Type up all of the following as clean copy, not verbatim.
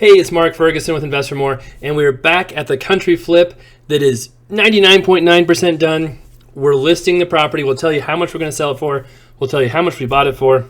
Hey, it's Mark Ferguson with Invest for More, and we're back at the country flip that is 99.9% done. We're listing the property. We'll tell you how much we're going to sell it for. We'll tell you how much we bought it for.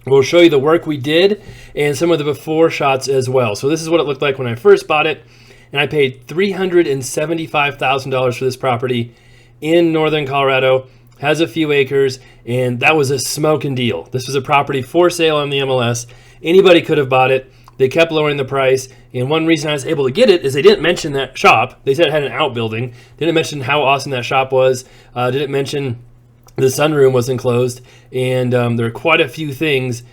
We'll show you the work we did and some of the before shots as well. So this is what it looked like when I first bought it, and I paid $375,000 for this property in northern Colorado. Has a few acres, and that was a smoking deal. This was a property for sale on the MLS. Anybody could have bought it. They kept lowering the price, and one reason I was able to get it is they didn't mention that shop. They said it had an outbuilding. They didn't mention how awesome that shop was. Didn't mention the sunroom was enclosed, and there are quite a few things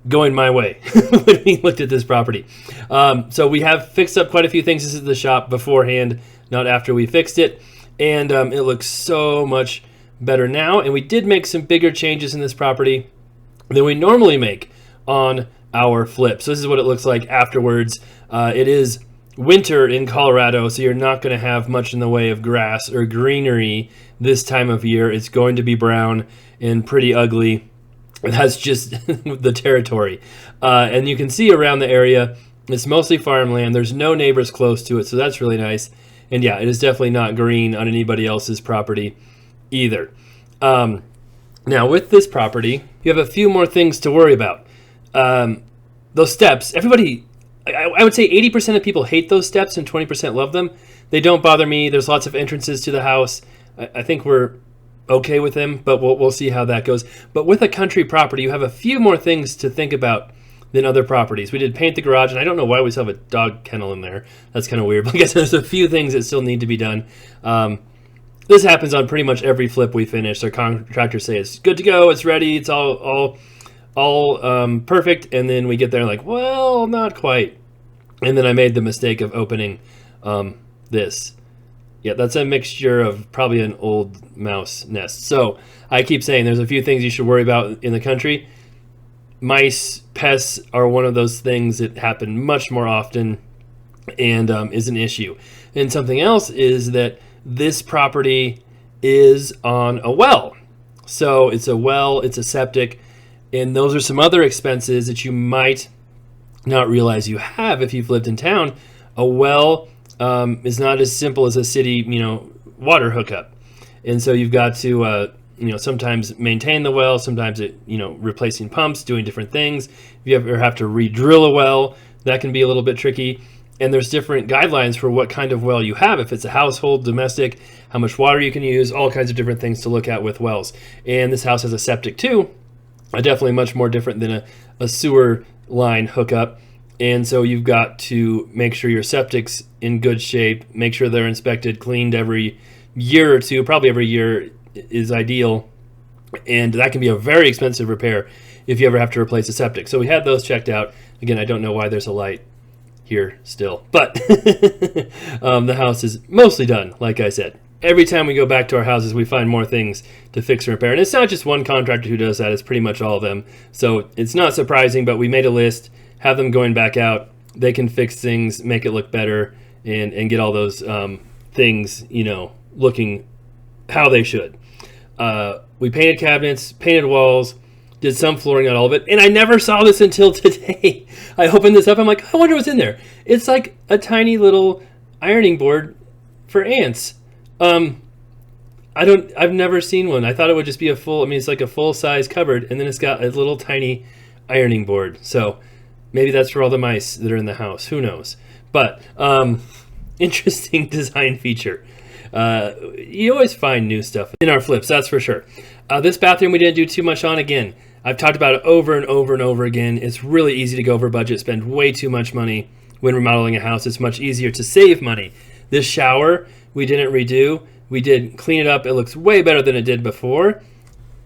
going my way when we looked at this property. So we have fixed up quite a few things. This is the shop beforehand, not after we fixed it, and it looks so much better now. And we did make some bigger changes in this property than we normally make on our flip. So this is what it looks like afterwards. It is winter in Colorado, so you're not going to have much in the way of grass or greenery this time of year. It's going to be brown and pretty ugly. That's just the territory. And you can see around the area, it's mostly farmland. There's no neighbors close to it, so that's really nice. And yeah, it is definitely not green on anybody else's property either. Now with this property, you have a few more things to worry about. Those steps, everybody, I would say 80% of people hate those steps and 20% love them. They don't bother me. There's lots of entrances to the house. I think we're okay with them, but we'll see how that goes. But with a country property, you have a few more things to think about than other properties. We did paint the garage, and I don't know why we still have a dog kennel in there. That's kind of weird, but I guess there's a few things that still need to be done. This happens on pretty much every flip we finish. Our contractors say it's good to go, it's ready, it's all perfect, and then we get there like, well, not quite. And then I made the mistake of opening this. Yeah, that's a mixture of probably an old mouse nest. So I keep saying there's a few things you should worry about in the country. Mice, pests are one of those things that happen much more often and is an issue. And something else is that this property is on a well. So it's a well, it's a septic, and those are some other expenses that you might not realize you have if you've lived in town. A well is not as simple as a city, water hookup. And so you've got to, sometimes maintain the well, sometimes replacing pumps, doing different things. If you ever have to re-drill a well, that can be a little bit tricky. And there's different guidelines for what kind of well you have. If it's a household, domestic, how much water you can use, all kinds of different things to look at with wells. And this house has a septic too. Definitely much more different than a sewer line hookup. And so you've got to make sure your septic's in good shape, make sure they're inspected, cleaned every year or two, probably every year is ideal. And that can be a very expensive repair if you ever have to replace a septic. So we had those checked out. Again, I don't know why there's a light here still, but the house is mostly done, like I said. Every time we go back to our houses, we find more things to fix and repair. And it's not just one contractor who does that. It's pretty much all of them. So it's not surprising, but we made a list, have them going back out. They can fix things, make it look better, and get all those things, looking how they should. We painted cabinets, painted walls, did some flooring on all of it. And I never saw this until today. I opened this up. I'm like, I wonder what's in there. It's like a tiny little ironing board for ants. I've never seen one. I thought it would just be it's like a full-size cupboard, and then it's got a little tiny ironing board. So maybe that's for all the mice that are in the house. Who knows? But interesting design feature. You always find new stuff in our flips, that's for sure. This bathroom we didn't do too much on. Again, I've talked about it over and over and over again. It's really easy to go over budget, spend way too much money when remodeling a house. It's much easier to save money. This shower we didn't redo. We did clean it up. It looks way better than it did before.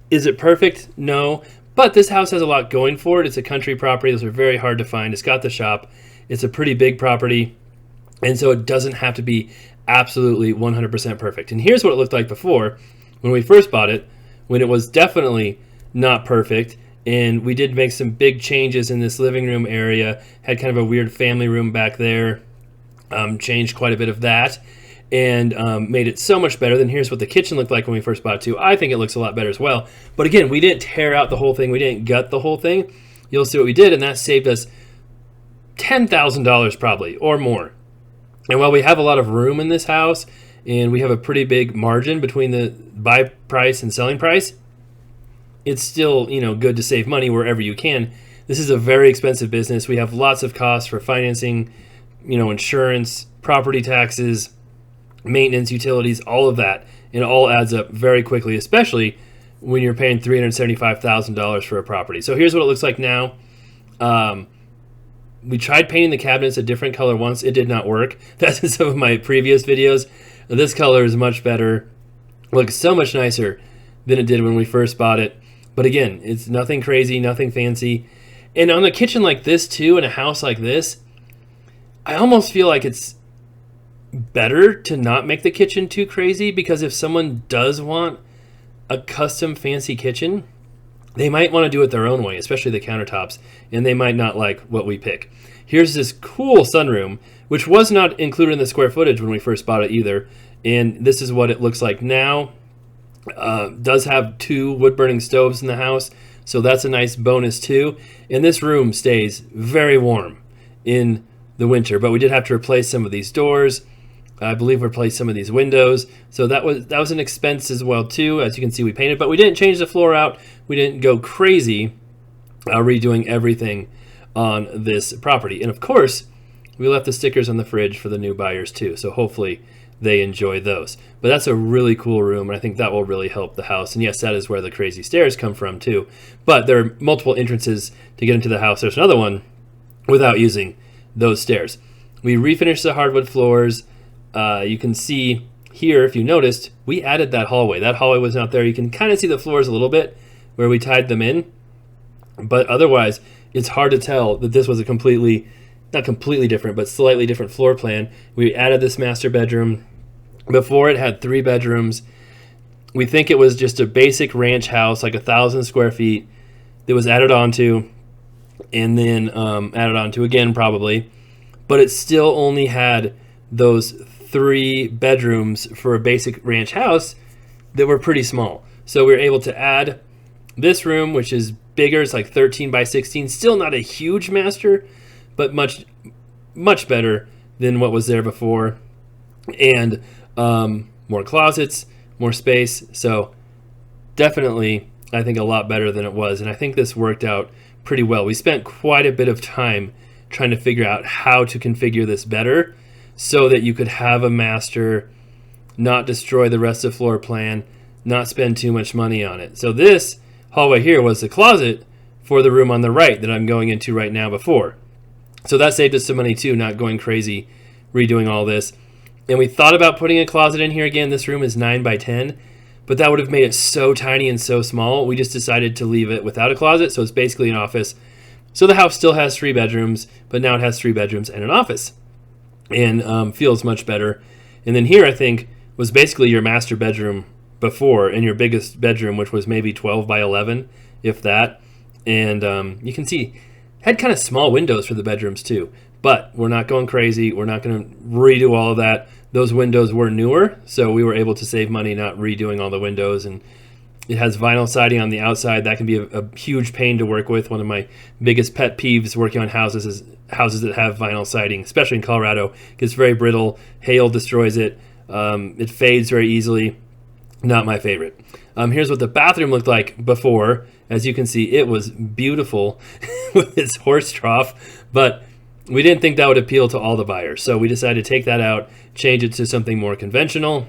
Is it perfect? No. But this house has a lot going for it. It's a country property. Those are very hard to find. It's got the shop. It's a pretty big property. And so it doesn't have to be absolutely 100% perfect. And here's what it looked like before when we first bought it, when it was definitely not perfect. And we did make some big changes in this living room area. Had kind of a weird family room back there. Changed quite a bit of that. And made it so much better. Then here's what the kitchen looked like when we first bought it too. I think it looks a lot better as well. But again, we didn't tear out the whole thing. We didn't gut the whole thing. You'll see what we did, and that saved us $10,000 probably or more. And while we have a lot of room in this house and we have a pretty big margin between the buy price and selling price, it's still, good to save money wherever you can. This is a very expensive business. We have lots of costs for financing, insurance, property taxes, maintenance, utilities, all of that. And it all adds up very quickly, especially when you're paying $375,000 for a property. So here's what it looks like now. We tried painting the cabinets a different color once. It did not work. That's in some of my previous videos. This color is much better. Looks so much nicer than it did when we first bought it. But again, it's nothing crazy, nothing fancy. And on a kitchen like this too, in a house like this, I almost feel like it's better to not make the kitchen too crazy, because if someone does want a custom fancy kitchen, they might want to do it their own way, especially the countertops, and they might not like what we pick. Here's this cool sunroom, which was not included in the square footage when we first bought it either, and this is what it looks like now. Does have 2 wood-burning stoves in the house, so that's a nice bonus too. And this room stays very warm in the winter, but we did have to replace some of these doors. I believe replaced some of these windows, so that was an expense as well too. As you can see, we painted, but we didn't change the floor out. We didn't go crazy redoing everything on this property. And of course, we left the stickers on the fridge for the new buyers too, so hopefully they enjoy those. But that's a really cool room, and I think that will really help the house. And yes, that is where the crazy stairs come from too. But there are multiple entrances to get into the house. There's another one without using those stairs. We refinished the hardwood floors. You can see here, if you noticed, we added that hallway. That hallway was not there. You can kind of see the floors a little bit where we tied them in. But otherwise, it's hard to tell that this was a not completely different, but slightly different floor plan. We added this master bedroom. Before, it had 3 bedrooms. We think it was just a basic ranch house, like 1,000 square feet, that was added onto, and then added onto again probably. But it still only had those 3 bedrooms for a basic ranch house that were pretty small. So we were able to add this room, which is bigger. It's like 13 by 16. Still not a huge master, but much, much better than what was there before. And more closets, more space. So definitely, I think a lot better than it was. And I think this worked out pretty well. We spent quite a bit of time trying to figure out how to configure this better so that you could have a master, not destroy the rest of the floor plan, not spend too much money on it. So this hallway here was the closet for the room on the right that I'm going into right now before. So that saved us some money too, not going crazy redoing all this. And we thought about putting a closet in here again. This room is 9 by 10, but that would have made it so tiny and so small. We just decided to leave it without a closet, so it's basically an office. So the house still has 3 bedrooms, but now it has 3 bedrooms and an office, and feels much better. And then here, I think, was basically your master bedroom before, and your biggest bedroom, which was maybe 12 by 11, if that. And you can see, had kind of small windows for the bedrooms too. But we're not going crazy. We're not going to redo all of that. Those windows were newer, so we were able to save money not redoing all the windows. And it has vinyl siding on the outside. That can be a huge pain to work with. One of my biggest pet peeves working on houses is houses that have vinyl siding, especially in Colorado. It gets very brittle. Hail destroys it. It fades very easily. Not my favorite. Here's what the bathroom looked like before. As you can see, it was beautiful with its horse trough, but we didn't think that would appeal to all the buyers. So we decided to take that out, change it to something more conventional.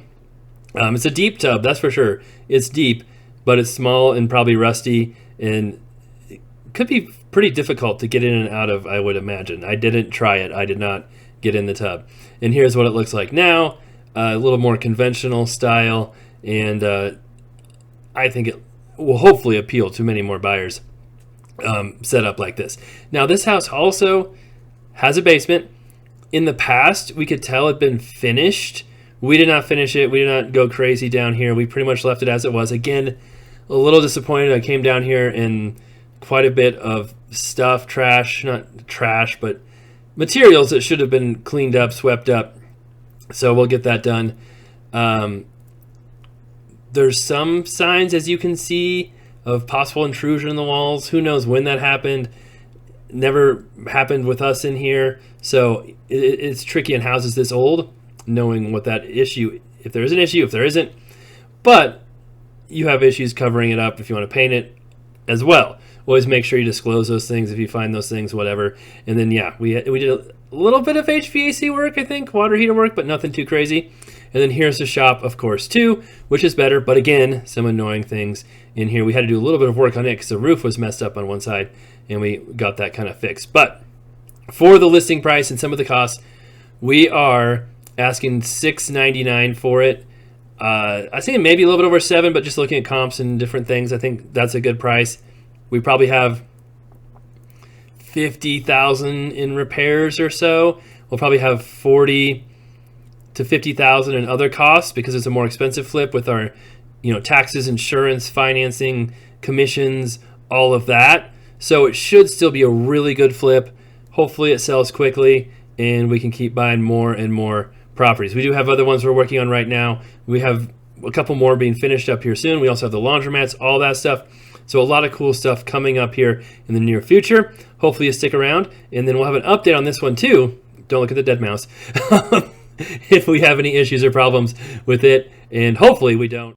It's a deep tub, that's for sure. It's deep, but it's small and probably rusty, and it could be pretty difficult to get in and out of, I would imagine. I didn't try it. I did not get in the tub. And here's what it looks like now, a little more conventional style, and I think it will hopefully appeal to many more buyers set up like this. Now, this house also has a basement. In the past, we could tell it had been finished. We did not finish it. We did not go crazy down here. We pretty much left it as it was. Again, a little disappointed. I came down here and quite a bit of stuff, trash, not trash, but materials that should have been cleaned up, swept up. So we'll get that done. There's some signs, as you can see, of possible intrusion in the walls. Who knows when that happened? Never happened with us in here. So it's tricky in houses this old, knowing what that issue, if there is an issue, if there isn't. But you have issues covering it up if you want to paint it as well. Always make sure you disclose those things if you find those things, whatever. And then, yeah, we did a little bit of HVAC work, I think, water heater work, but nothing too crazy. And then here's the shop, of course, too, which is better. But again, some annoying things in here. We had to do a little bit of work on it because the roof was messed up on one side, and we got that kind of fixed. But for the listing price and some of the costs, we are asking $699 for it. I think maybe a little bit over $7, but just looking at comps and different things, I think that's a good price. We probably have $50,000 in repairs or so. We'll probably have $40,000 to $50,000 in other costs because it's a more expensive flip with our, taxes, insurance, financing, commissions, all of that. So it should still be a really good flip. Hopefully it sells quickly and we can keep buying more and more properties. We do have other ones we're working on right now. We have a couple more being finished up here soon. We also have the laundromats, all that stuff. So a lot of cool stuff coming up here in the near future. Hopefully you stick around, and then we'll have an update on this one too. Don't look at the dead mouse. If we have any issues or problems with it, and hopefully we don't.